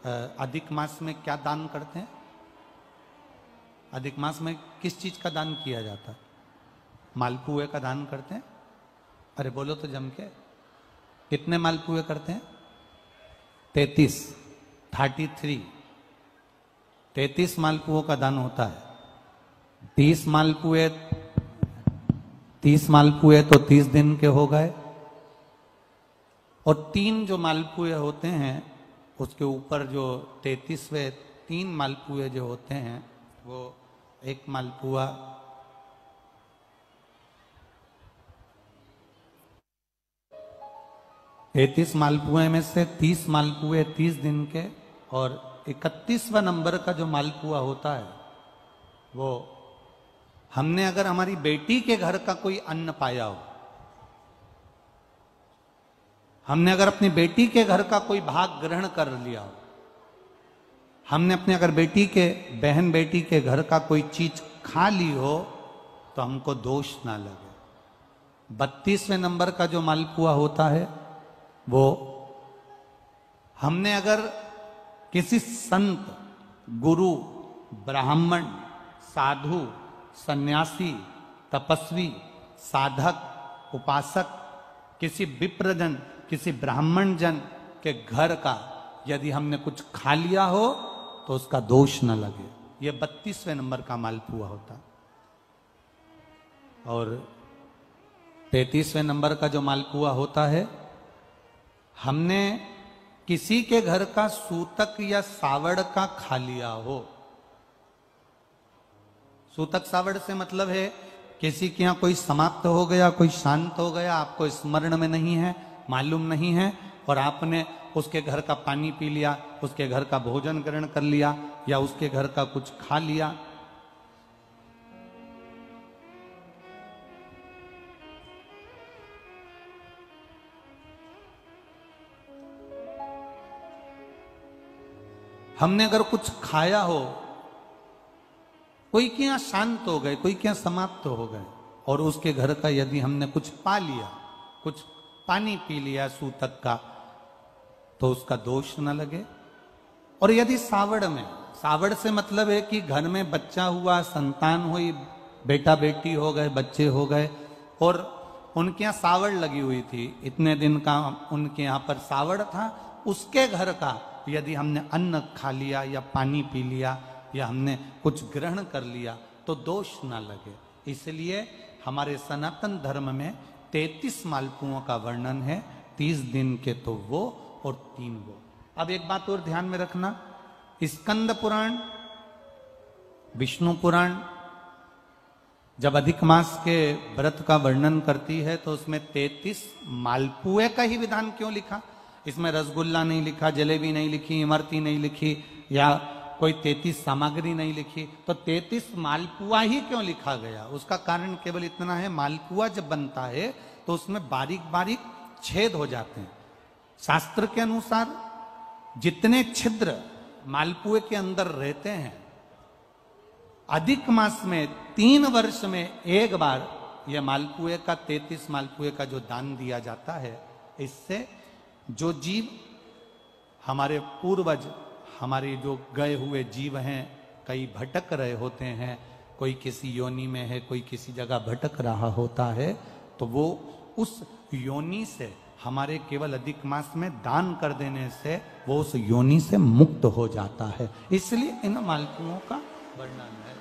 अधिक मास में क्या दान करते हैं? अधिक मास में किस चीज का दान किया जाता है? मालपुए का दान करते हैं। अरे बोलो तो जम के, कितने मालपुए करते हैं? 33 33 मालपुओं का दान होता है। 30 मालपुए तो 30 दिन के हो गए, और 3 जो मालपुए होते हैं उसके ऊपर जो 33वें 3 मालपुए जो होते हैं वो एक मालपुआ 33 मालपुए में से 30 मालपुए 30 दिन के, और 31वां नंबर का जो मालपुआ होता है वो हमने अगर हमारी बेटी के घर का कोई अन्न पाया हो, हमने अगर अपनी बेटी के घर का कोई भाग ग्रहण कर लिया हो, हमने अपने अगर बहन बेटी के घर का कोई चीज खा ली हो, तो हमको दोष ना लगे। 32वें नंबर का जो मालपुआ होता है वो हमने अगर किसी संत, गुरु, ब्राह्मण, साधु, सन्यासी, तपस्वी, साधक, उपासक, किसी विप्रजन, किसी ब्राह्मण जन के घर का यदि हमने कुछ खा लिया हो तो उसका दोष न लगे। यह 32वें नंबर का मालपुआ होता। और 33वें नंबर का जो मालपुआ होता है, हमने किसी के घर का सूतक या सावड़ का खा लिया हो। सूतक सावड़ से मतलब है किसी के यहां कोई समाप्त हो गया, कोई शांत हो गया, आपको स्मरण में नहीं है, मालूम नहीं है, और आपने उसके घर का पानी पी लिया, उसके घर का भोजन ग्रहण कर लिया, या उसके घर का कुछ खा लिया। हमने अगर कुछ खाया हो, कोई के यहां शांत हो गए, कोई के यहां समाप्त हो गए, और उसके घर का यदि हमने कुछ पा लिया, कुछ पानी पी लिया सूतक का, तो उसका दोष न लगे। और यदि सावड़ से मतलब है कि घर में बच्चा हुआ, संतान हुई, बेटा बेटी हो गए, बच्चे हो गए, और उनके यहाँ सावड़ लगी हुई थी, इतने दिन का उनके यहाँ पर सावड़ था, उसके घर का यदि हमने अन्न खा लिया या पानी पी लिया या हमने कुछ ग्रहण कर लिया तो दोष ना लगे। इसलिए हमारे सनातन धर्म में 33 मालपुओं का वर्णन है, 30 दिन के तो वो और 3 वो। अब एक बात और ध्यान में रखना, स्कंद पुराण, विष्णु पुराण जब अधिक मास के व्रत का वर्णन करती है तो उसमें 33 मालपुए का ही विधान क्यों लिखा? इसमें रसगुल्ला नहीं लिखा, जलेबी नहीं लिखी, इमरती नहीं लिखी, या कोई 33 सामग्री नहीं लिखी, तो 33 मालपुआ ही क्यों लिखा गया? उसका कारण केवल इतना है, मालपुआ जब बनता है तो उसमें बारीक बारीक छेद हो जाते हैं। शास्त्र के अनुसार जितने छिद्र मालपुए के अंदर रहते हैं, अधिक मास में 3 वर्ष में एक बार यह मालपुए का 33 मालपुए का जो दान दिया जाता है, इससे जो जीव हमारे पूर्वज, हमारे जो गए हुए जीव हैं, कई भटक रहे होते हैं, कोई किसी योनि में है, कोई किसी जगह भटक रहा होता है, तो वो उस योनि से हमारे केवल अधिक मास में दान कर देने से वो उस योनि से मुक्त हो जाता है। इसलिए इन मालपुओं का वर्णन है।